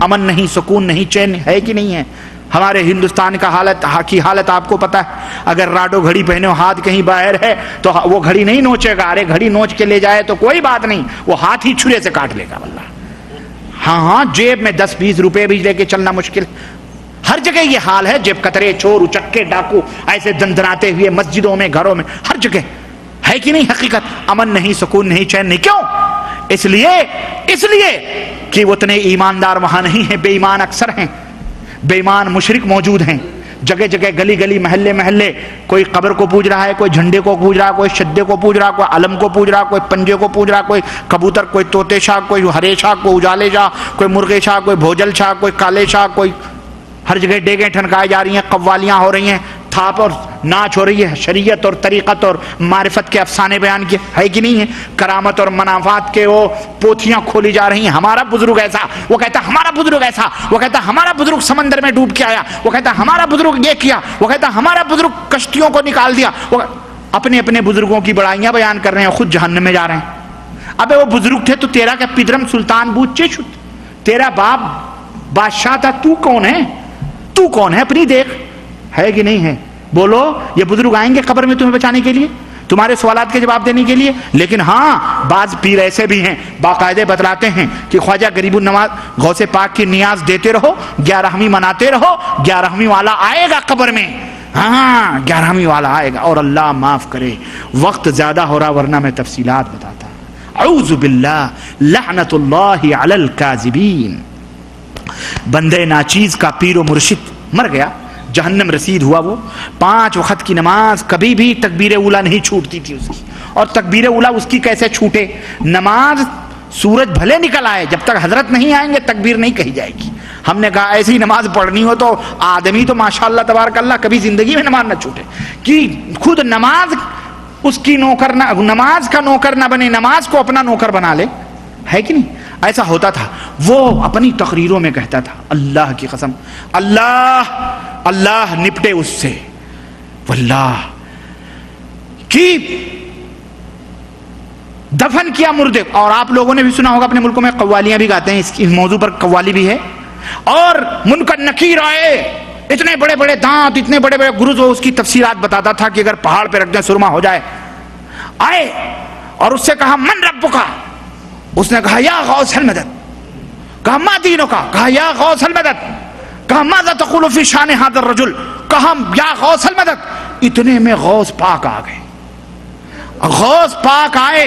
[SPEAKER 1] امن نہیں، سکون نہیں، چین ہے کہ نہیں ہے؟ ہمارے ہندوستان کا حالت آپ کو پتا ہے، اگر راڈو گھڑی پہنے ہو، ہاتھ کہیں باہر ہے تو وہ گھڑی نہیں نوچے گا، ارے گھڑی نوچ کے لے جائے تو کوئی بات نہیں، وہ ہاتھ ہی چھرے سے کاٹ لے گا واللہ۔ ہاں جیب میں 10-20 روپے بھی لے کے چلنا مشکل، ہر جگہ یہ حال ہے، جیب کترے، چور، اچکے، ڈاکو ایسے دندراتے ہوئے مسجدوں میں، گھروں میں، ہر جگہ ہے کہ نہیں؟ حقیقت امن نہیں، سکون نہیں، چین نہیں، کیوں؟ اس لیے کہ اتنے ایماندار وہاں نہیں ہیں، بے ایمان اکثر ہیں، بے ایمان مشرک موجود ہیں، جگہ جگہ، گلی گلی، محلے محلے، کوئی قبر کو پوج رہا ہے، کوئی جھنڈے کو پوج رہا ہے، کوئی شدے کو پوج رہا ہے، کوئی علم کو پوج رہا ہے، کوئی پنجے کو پوج رہا ہے، کوئی کبوتر، کوئی طوطے شاہ، کوئی ہرے شاہ، کوئی اجالے شاہ، کوئی مرغے شاہ، کوئی بھوجل شاہ، کوئی کالے شاہ، کوئی ہر جگہ ڈیگیں ٹھنکائی جا رہی ہیں، قوالیاں ہو رہی ہیں، تھاپ اور ناچ ہو رہی ہے، شریعت اور طریقت اور معرفت کے افسانے بیان کیے ہے کہ نہیں ہے؟ کرامت اور منافات کے وہ پوتھیاں کھولی جا رہی ہیں، ہمارا بزرگ ایسا، وہ کہتا ہمارا بزرگ ایسا، وہ کہتا ہمارا بزرگ سمندر میں ڈوب کے آیا، وہ کہتا ہمارا بزرگ یہ کیا، وہ کہتا ہمارا بزرگ کشتیوں کو نکال دیا، وہ اپنے اپنے بزرگوں کی بڑائیاں بیان کر رہے ہیں، خود جہنم میں جا رہے ہیں۔ ابے وہ بزرگ تھے تو تیرا کیا پدرم سلطان بوت چشت، تیرا باپ بادشاہ تھا، تو کون ہے؟ تو کون ہے؟ اپنی دیکھ، ہے کہ نہیں ہے؟ بولو، یہ بزرگ آئیں گے قبر میں تمہیں بچانے کے لیے، تمہارے سوالات کے جواب دینے کے لیے؟ لیکن ہاں بعض پیر ایسے بھی ہیں باقاعدے بتلاتے ہیں کہ خواجہ غریب النواز غوث پاک کی نیاز دیتے رہو، 11ویں مناتے رہو، 11ویں والا آئے گا قبر میں، ہاں 11ویں والا آئے گا۔ اور اللہ معاف کرے، وقت زیادہ ہو رہا ورنہ میں تفصیلات بتاتا۔ اعوذ باللہ، لعنت اللہ علی الکاذبین۔ بندے ناچیز کا پیر و مرشد مر گیا، جہنم رسید ہوا، وہ 5 وقت کی نماز کبھی بھی تکبیر اولیٰ نہیں چھوٹتی تھی اس کی، اور تکبیر اولیٰ اس کی کیسے چھوٹے؟ نماز سورج بھلے نکل آئے، جب تک حضرت نہیں آئیں گے تکبیر نہیں کہی جائے گی۔ ہم نے کہا ایسی نماز پڑھنی ہو تو آدمی تو ماشاءاللہ تبارک اللہ کبھی زندگی میں نماز نہ چھوٹے، کہ خود نماز اس کی نوکر نہ، نماز کا نوکر نہ بنے، نماز کو اپنا نوکر بنا لے، ہے کہ نہیں؟ ایسا ہوتا تھا۔ وہ اپنی تقریروں میں کہتا تھا، اللہ کی قسم، اللہ نپٹے اس سے، واللہ کی دفن کیا مردے۔ اور آپ لوگوں نے بھی سنا ہوگا اپنے ملکوں میں قوالیاں بھی گاتے ہیں، اس موضوع پر قوالی بھی ہے۔ اور منکر نکیر آئے، اتنے بڑے بڑے دانت، اتنے بڑے بڑے گروز، وہ اس کی تفسیرات بتاتا تھا کہ اگر پہاڑ پہ رکھ دیں سرما ہو جائے۔ آئے اور اس سے کہا من ربک، اس نے کہا یا غوث المدد، کہا ما دینک، کہا یا غوث المدد، کہا ماذا تقول فی شان ھذا الرجل، کہا یا غوث المدد۔ اتنے میں غوث پاک آ گئے، غوث پاک آئے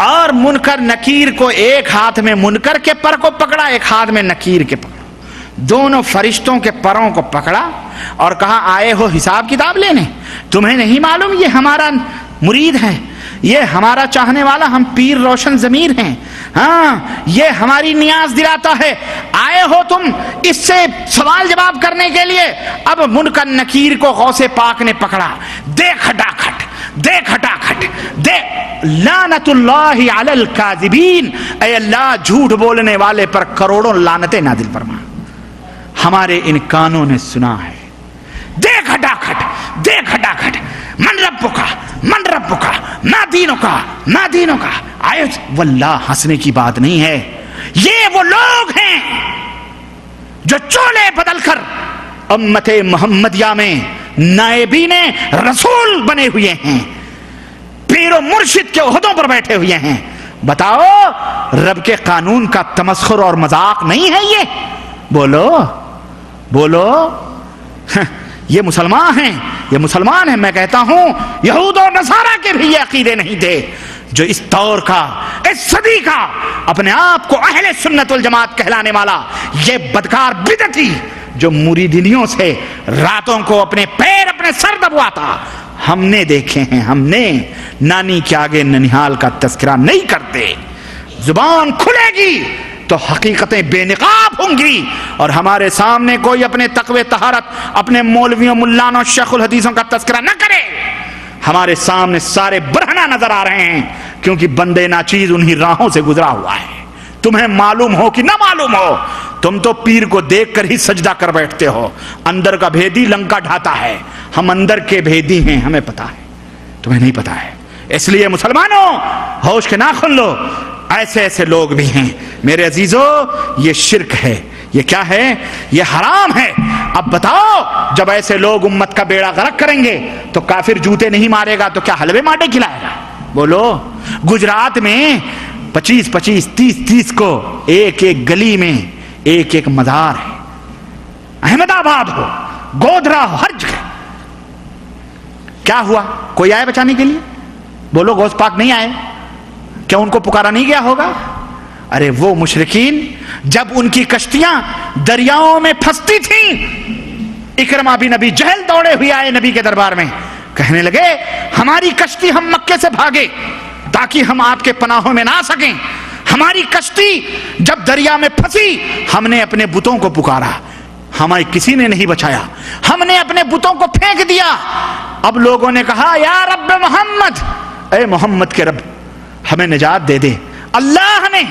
[SPEAKER 1] اور منکر نکیر کو ایک ہاتھ میں منکر کے پر کو پکڑا، ایک ہاتھ میں نکیر کے پکڑا، دونوں فرشتوں کے پروں کو پکڑا اور کہا آئے ہو حساب کتاب لینے؟ تمہیں نہیں معلوم یہ ہمارا مرید ہے، یہ ہمارا چاہنے والا، ہم پیر روشن ضمیر ہیں، ہاں یہ ہماری نیاز دلاتا ہے، آئے ہو تم اس سے سوال جواب کرنے کے لیے؟ اب منکر نکیر کو غوث پاک نے پکڑا، دے کھٹاکھٹ، دے کھٹاکھٹ، دے لعنت اللہ علی الکاذبین، اے اللہ جھوٹ بولنے والے پر کروڑوں لعنتیں نازل فرما۔ ہمارے ان کانوں نے سنا ہے، دے کھٹاکھٹ، دے کھٹاکھٹ، من ربک، من ربک، ما دینک، ما دینک، آئے۔ واللہ ہنسنے کی بات نہیں ہے، یہ وہ لوگ ہیں جو چولے بدل کر امت محمدیہ میں نائبین رسول بنے ہوئے ہیں، پیر و مرشد کے عہدوں پر بیٹھے ہوئے ہیں۔ بتاؤ رب کے قانون کا تمسخر اور مذاق نہیں ہے یہ؟ بولو بولو، یہ مسلمان ہیں، یہ مسلمان ہیں۔ میں کہتا ہوں یہود اور نصارہ کے بھی یہ عقیدے نہیں تھے، جو اس دور کا، اس صدی کا اپنے آپ کو اہل سنت والجماعت کہلانے والا یہ بدکار بدعتی جو مریدینیوں سے راتوں کو اپنے پیر اپنے سر دبواتا، ہم نے دیکھے ہیں، ہم نے۔ نانی کے آگے ننھیال کا تذکرہ نہیں کرتے، زبان کھلے گی تو حقیقتیں بے نقاب ہوں گی، اور ہمارے سامنے کوئی اپنے تقوی طہارت، اپنے مولویوں ملانوں شیخ الحدیثوں کا تذکرہ نہ کرے۔ ہمارے سامنے سارے برہنہ نظر آ رہے ہیں، کیونکہ بندے ناچیز انہی راہوں سے گزرا ہوا ہے۔ تمہیں معلوم ہو کہ نہ معلوم ہو، تم تو پیر کو دیکھ کر ہی سجدہ کر بیٹھتے ہو۔ اندر کا بھیدی لنکا ڈھاتا ہے، ہم اندر کے بھیدی ہیں، ہمیں پتا ہے، تمہیں نہیں پتا ہے۔ اس لیے مسلمانوں ہوش کے ناخن لو، ایسے ایسے لوگ بھی ہیں میرے عزیزو، یہ شرک ہے، یہ کیا ہے؟ یہ حرام ہے۔ اب بتاؤ، جب ایسے لوگ امت کا بیڑا غرق کریں گے تو کافر جوتے نہیں مارے گا تو کیا حلوے ماٹے کھلائے گا؟ بولو۔ گجرات میں 25-25 30-30 کو ایک ایک گلی میں ایک ایک مزار ہے، احمد آباد ہو، گودرا ہو، ہر جگہ۔ کیا ہوا؟ کوئی آئے بچانے کے لیے؟ بولو، غوث پاک نہیں آئے؟ کیا ان کو پکارا نہیں گیا ہوگا؟ ارے وہ مشرکین جب ان کی کشتیاں دریاؤں میں پھنستی تھیں، اکرمہ بن ابی جہل دوڑے ہوئے آئے نبی کے دربار میں، کہنے لگے ہماری کشتی، ہم مکے سے بھاگے تاکہ ہم آپ کے پناہوں میں نہ آ سکیں، ہماری کشتی جب دریا میں پھنسی ہم نے اپنے بتوں کو پکارا، ہمیں کسی نے نہیں بچایا، ہم نے اپنے بتوں کو پھینک دیا۔ اب لوگوں نے کہا یا رب محمد، اے محمد کے رب ہمیں نجات دے دے۔ اللہ نے،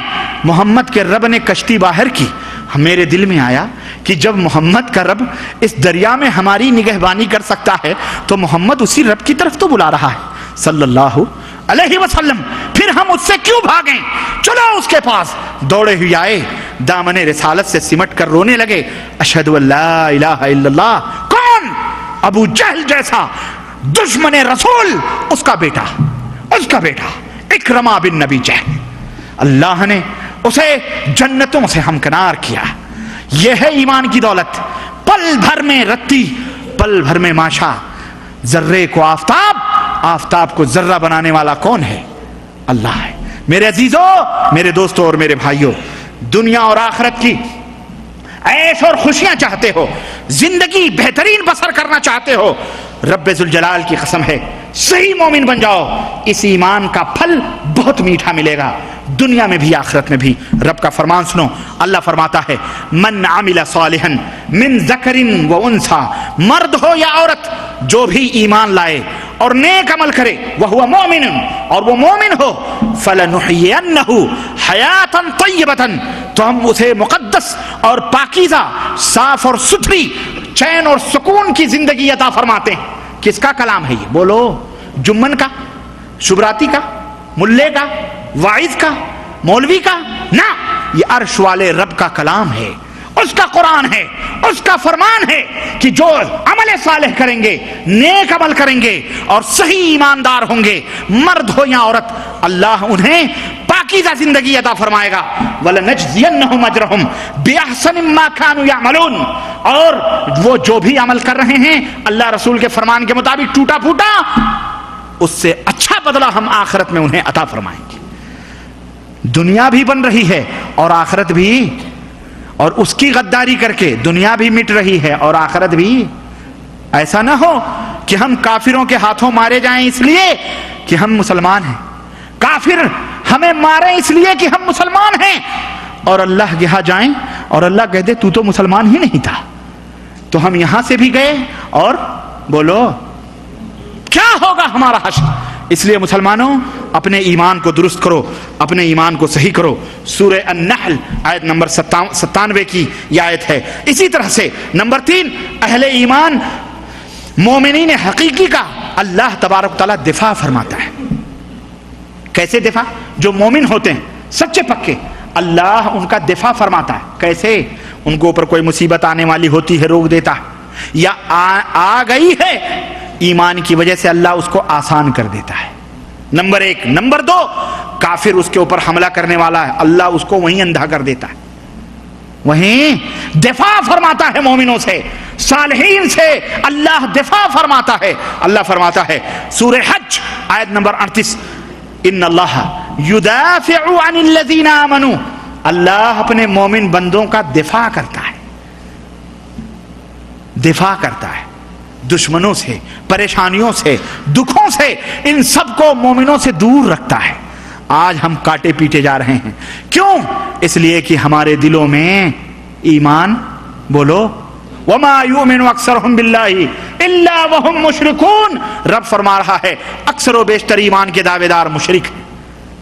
[SPEAKER 1] محمد کے رب نے کشتی باہر کی۔ میرے دل میں آیا کہ جب محمد کا رب اس دریا میں ہماری نگہبانی کر سکتا ہے تو محمد اسی رب کی طرف تو بلا رہا ہے صلی اللہ علیہ وسلم، پھر ہم اس سے کیوں بھاگیں؟ چلو اس کے پاس۔ دوڑے ہوئے آئے، دامن رسالت سے سمٹ کر رونے لگے، اشہد ان لا الہ الا اللہ۔ کون؟ ابو جہل جیسا دشمن رسول، اس کا بیٹا اکرمہ بن ابی جہل۔ اللہ نے اسے جنتوں سے ہمکنار کیا۔ یہ ہے ایمان کی دولت۔ پل بھر میں رتی، پل بھر میں ماشا، ذرے کو آفتاب، آفتاب کو ذرہ بنانے والا کون ہے؟ اللہ ہے۔ میرے عزیزو، میرے دوستو اور میرے بھائیو، دنیا اور آخرت کی عیش اور خوشیاں چاہتے ہو، زندگی بہترین بسر کرنا چاہتے ہو، رب ذوالجلال کی قسم ہے صحیح مومن بن جاؤ، اس ایمان کا پھل بہت میٹھا ملے گا، دنیا میں بھی آخرت میں بھی۔ رب کا فرمان سنو، اللہ فرماتا ہے من عمل صالحا من ذکر و انثی، مرد ہو یا عورت، جو بھی ایمان لائے اور نیک عمل کرے، وہو مومن، اور وہ مومن ہو، فلنحینہ حیاتا طیبتا، تو ہم اسے مقدس اور پاکیزہ، صاف اور ستھری، چین اور سکون کی زندگی عطا فرماتے ہیں۔ کس کا کلام ہے یہ؟ بولو، جمن کا، شبراتی کا، ملے کا، واعظ کا، مولوی کا؟ نہ، یہ عرش والے رب کا کلام ہے، اس کا قرآن ہے، اس کا فرمان ہے کہ جو عمل صالح کریں گے، نیک عمل کریں گے اور صحیح ایماندار ہوں گے، مرد ہو یا عورت، اللہ انہیں پاکیزہ زندگی عطا فرمائے گا۔ وَلَنَجْزِيَنَّهُمْ أَجْرَهُمْ بِأَحْسَنِ مَا كَانُوا يَعْمَلُونَ، اور وہ جو بھی عمل کر رہے ہیں اللہ رسول کے فرمان کے مطابق ٹوٹا پھوٹا، اس سے اچھا بدلہ ہم آخرت میں انہیں عطا فرمائیں گے۔ دنیا بھی بن رہی ہے اور آخرت بھی، اور اس کی غداری کر کے دنیا بھی مٹ رہی ہے اور آخرت بھی۔ ایسا نہ ہو کہ ہم کافروں کے ہاتھوں مارے جائیں اس لیے کہ ہم مسلمان ہیں، کافر ہمیں مارے اس لیے کہ ہم مسلمان ہیں، اور اللہ یہاں جائیں اور اللہ کہہ دے تو تو مسلمان ہی نہیں تھا، تو ہم یہاں سے بھی گئے، اور بولو کیا ہوگا ہمارا حشر؟ اس لیے مسلمانوں اپنے ایمان کو درست کرو، اپنے ایمان کو صحیح کرو۔ سورہ النحل آیت نمبر 97 کی یہ آیت ہے۔ اسی طرح سے نمبر 3، اہل ایمان مومنین حقیقی کا اللہ تبارک تعالیٰ دفاع فرماتا ہے۔ کیسے دفاع؟ جو مومن ہوتے ہیں سچے پکے، اللہ ان کا دفاع فرماتا ہے۔ کیسے؟ ان کو اوپر کوئی مصیبت آنے والی ہوتی ہے روک دیتا ہے، یا آ گئی ہے ایمان کی وجہ سے اللہ اس کو آسان کر دیتا ہے۔ نمبر 1۔ نمبر 2، کافر اس کے اوپر حملہ کرنے والا ہے، اللہ اس کو وہیں اندھا کر دیتا ہے، وہیں دفاع فرماتا ہے مومنوں سے، صالحین سے اللہ دفاع فرماتا ہے۔ اللہ فرماتا ہے سورہ حج آیت نمبر 38، ان اللہ یدافع عن الذین آمنوا، اللہ اپنے مومن بندوں کا دفاع کرتا ہے، دفاع کرتا ہے دشمنوں سے، پریشانیوں سے، دکھوں سے، ان سب کو مومنوں سے دور رکھتا ہے۔ آج ہم کاٹے پیٹے جا رہے ہیں، کیوں؟ اس لیے کہ ہمارے دلوں میں ایمان، بولو وما یؤمن اکثرهم باللہ الا وهم مشرکون، رب فرما رہا ہے اکثر و بیشتر ایمان کے دعوے دار مشرک ہیں۔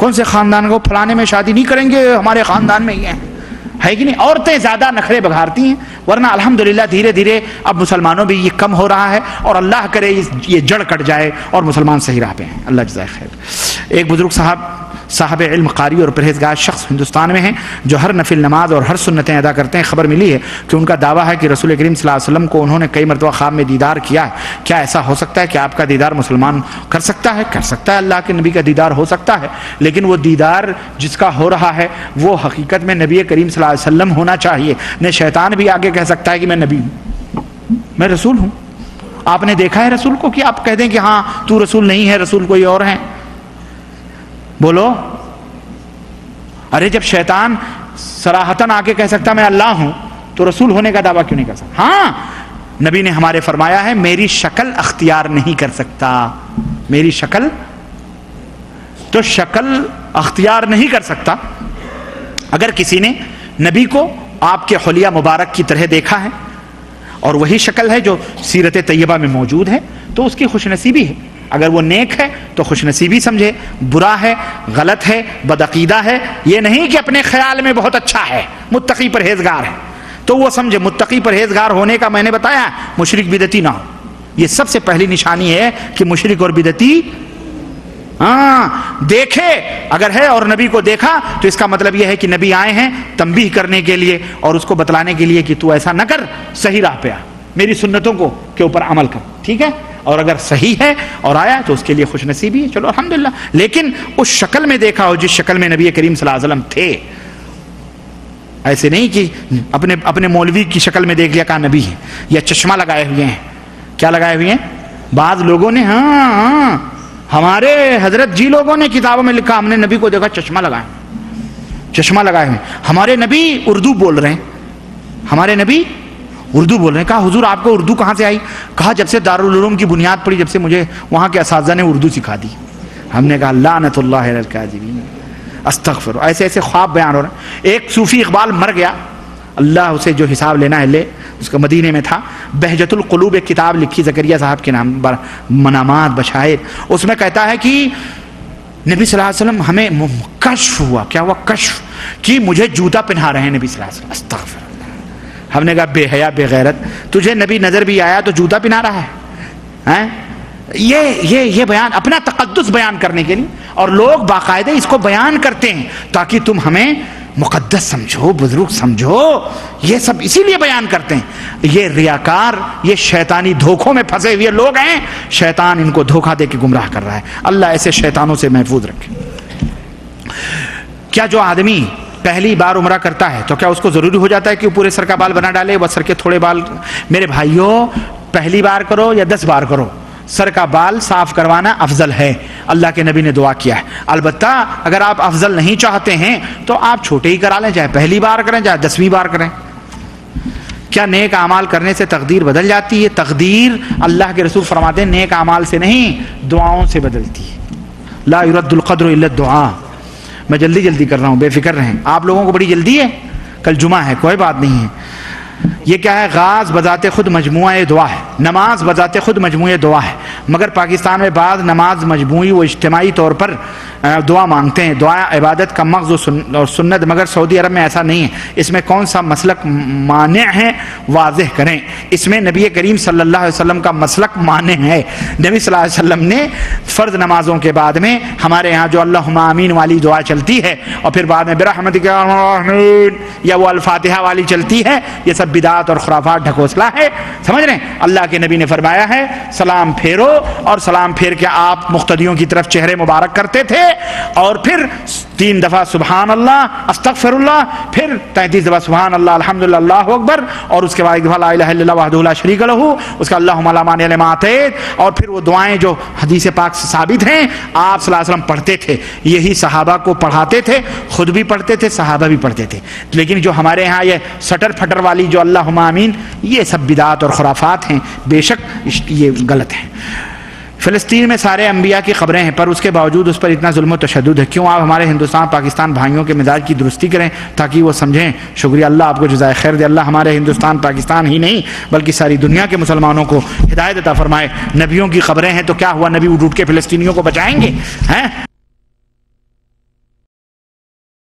[SPEAKER 1] کون سے خاندان کو فلانے میں شادی نہیں کریں گے، ہمارے خاندان میں یہ ہے کہ نہیں. عورتیں زیادہ نخرے بگھارتی ہیں، ورنہ الحمدللہ دھیرے دھیرے اب مسلمانوں بھی یہ کم ہو رہا ہے، اور اللہ کرے یہ جڑ کٹ جائے اور مسلمان صحیح راہ پہ ہیں. اللہ جزائے خیر. ایک بزرگ صاحب علم، قاری اور پرہیزگار شخص ہندوستان میں ہیں جو ہر نفل نماز اور ہر سنتیں ادا کرتے ہیں. خبر ملی ہے کہ ان کا دعویٰ ہے کہ رسول کریم صلی اللہ علیہ وسلم کو انہوں نے کئی مرتبہ خواب میں دیدار کیا ہے. کیا ایسا ہو سکتا ہے کہ آپ کا دیدار مسلمان کر سکتا ہے؟ کر سکتا ہے، اللہ کے نبی کا دیدار ہو سکتا ہے، لیکن وہ دیدار جس کا ہو رہا ہے وہ حقیقت میں نبی کریم صلی اللہ علیہ وسلم ہونا چاہیے. نہ شیطان بھی آگے کہہ سکتا ہے کہ میں نبی ہوں، میں رسول ہوں. آپ نے دیکھا ہے رسول کو کہ آپ کہہ دیں کہ ہاں تو رسول نہیں ہے، رسول کوئی اور ہے؟ بولو. ارے جب شیطان صراحتاً آ کے کہہ سکتا میں اللہ ہوں تو رسول ہونے کا دعویٰ کیوں نہیں کر سکتا؟ ہاں نبی نے ہمارے فرمایا ہے میری شکل اختیار نہیں کر سکتا. میری شکل تو شکل اختیار نہیں کر سکتا. اگر کسی نے نبی کو آپ کے حلیہ مبارک کی طرح دیکھا ہے اور وہی شکل ہے جو سیرت طیبہ میں موجود ہے تو اس کی خوش نصیبی ہے. اگر وہ نیک ہے تو خوش نصیبی سمجھے، برا ہے، غلط ہے، بدعقیدہ ہے، یہ نہیں کہ اپنے خیال میں بہت اچھا ہے، متقی پرہیزگار ہے تو وہ سمجھے. متقی پرہیزگار ہونے کا میں نے بتایا مشرک بدعتی نہ ہو. یہ سب سے پہلی نشانی ہے کہ مشرک اور بدعتی دیکھے اگر ہے اور نبی کو دیکھا تو اس کا مطلب یہ ہے کہ نبی آئے ہیں تنبیہ کرنے کے لیے اور اس کو بتلانے کے لیے کہ تو ایسا نہ کر، صحیح راہ پہ آ، میری سنتوں کو کے اوپر عمل کر. ٹھیک ہے، اور اگر صحیح ہے اور آیا تو اس کے لیے خوش نصیبی ہے. چلو الحمدللہ. لیکن اس شکل میں دیکھا ہو جس شکل میں نبی کریم صلی اللہ علیہ وسلم تھے. ایسے نہیں کہ اپنے مولوی کی شکل میں دیکھ لیا کہا نبی ہے، یا چشمہ لگائے ہوئے ہیں. کیا لگائے ہوئے ہیں؟ بعض لوگوں نے ہاں ہمارے حضرت جی لوگوں نے کتابوں میں لکھا ہم نے نبی کو دیکھا چشمہ لگائے، چشمہ لگائے ہوئے. ہمارے نبی اردو بول رہے ہیں، ہمارے نبی اردو بول رہے ہیں. کہا حضور آپ کو اردو کہاں سے آئی؟ کہا جب سے دارالعلوم کی بنیاد پڑی، جب سے مجھے وہاں کے اساتذہ نے اردو سکھا دی. ہم نے کہا لعنت اللہ علی الکاذبین، استغفر. ایسے ایسے خواب بیان ہو رہے ہیں. ایک صوفی اقبال مر گیا، اللہ اسے جو حساب لینا ہے لے. اس کا مدینے میں تھا. بہجت القلوب ایک کتاب لکھی زکریا صاحب کے نام، منامات بشائر. اس میں کہتا ہے کہ نبی صلی اللہ علیہ وسلم ہمیں کشف ہوا. کیا ہوا؟ کشف کہ مجھے جوتا پہنا رہے ہیں نبی صلی اللہ علیہ وسلم. استغفر. ہم نے کہا بے حیا بے غیرت، تجھے نبی نظر بھی آیا تو جوتا پہنا رہا ہے؟ یہ بیان اپنا تقدس بیان کرنے کے لیے، اور لوگ باقاعدہ اس کو بیان کرتے ہیں تاکہ تم ہمیں مقدس سمجھو، بزرگ سمجھو. یہ سب اسی لیے بیان کرتے ہیں. یہ ریاکار، یہ شیطانی دھوکوں میں پھنسے ہوئے لوگ ہیں، شیطان ان کو دھوکہ دے کے گمراہ کر رہا ہے. اللہ ایسے شیطانوں سے محفوظ رکھے. کیا جو آدمی پہلی بار عمرہ کرتا ہے تو کیا اس کو ضروری ہو جاتا ہے کہ وہ پورے سر کا بال بنا ڈالے؟ بس سر کے تھوڑے بال؟ میرے بھائیوں پہلی بار کرو یا 10 بار کرو، سر کا بال صاف کروانا افضل ہے. اللہ کے نبی نے دعا کیا ہے. البتہ اگر آپ افضل نہیں چاہتے ہیں تو آپ چھوٹے ہی کرا لیں، چاہے پہلی بار کریں چاہے 10ویں بار کریں. کیا نیک اعمال کرنے سے تقدیر بدل جاتی ہے؟ تقدیر اللہ کے رسول فرماتے ہیں نیک اعمال سے نہیں دعاؤں سے بدلتی ہے. لا يرد القدر الا الدعاء. میں جلدی کر رہا ہوں، بے فکر رہیں. آپ لوگوں کو بڑی جلدی ہے، کل جمعہ ہے، کوئی بات نہیں ہے. یہ کیا ہے؟ غاز بذات خود مجموعہ دعا ہے. نماز بذات خود مجموعہ دعا ہے، مگر پاکستان میں بعض نماز مجموعی و اجتماعی طور پر دعا مانگتے ہیں. دعا عبادت کا مغز اور سنت، مگر سعودی عرب میں ایسا نہیں ہے. اس میں کون سا مسلک مانع ہے واضح کریں. اس میں نبی کریم صلی اللہ علیہ وسلم کا مسلک مانع ہے. نبی صلی اللہ علیہ وسلم نے فرض نمازوں کے بعد میں ہمارے یہاں جو اللہم آمین والی دعا چلتی ہے اور پھر بعد میں برحمتک یا وہ الفاتحہ والی چلتی ہے، یہ سب بدعات اور خرافات ڈھکوسلا ہے. سمجھ رہے ہیں؟ اللہ کے نبی نے فرمایا ہے سلام پھیرو، اور سلام پھیر کے آپ مقتدیوں کی طرف چہرے مبارک کرتے تھے، اور پھر 3 دفعہ سبحان اللہ استغفر اللہ، پھر 33 دفعہ سبحان اللہ الحمدللہ اللہ اکبر، اور اس کے بعد ایک دفعہ لا الہ الا اللہ وحدہ لا شریک لہ، اس کا اللہم لا مانع لما اعطیت، اور پھر وہ دعائیں جو حدیث پاک سے ثابت ہیں آپ صلی اللہ علیہ وسلم پڑھتے تھے. یہی صحابہ کو پڑھاتے تھے، خود بھی پڑھتے تھے، صحابہ بھی پڑھتے تھے. لیکن جو ہمارے ہاں یہ سٹر پھٹر والی جو اللہم آمین، یہ سب بدعات اور خرافات ہیں. بے شک یہ غلط ہے. فلسطین میں سارے انبیاء کی خبریں ہیں، پر اس کے باوجود اس پر اتنا ظلم و تشدد ہے. کیوں؟ آپ ہمارے ہندوستان پاکستان بھائیوں کے مزاج کی درستی کریں تاکہ وہ سمجھیں. شکریہ، اللہ آپ کو جزائے خیر دے. اللہ ہمارے ہندوستان پاکستان ہی نہیں بلکہ ساری دنیا کے مسلمانوں کو ہدایت عطا فرمائے. نبیوں کی خبریں ہیں تو کیا ہوا؟ نبی اٹھ کے فلسطینیوں کو بچائیں گے ہیں؟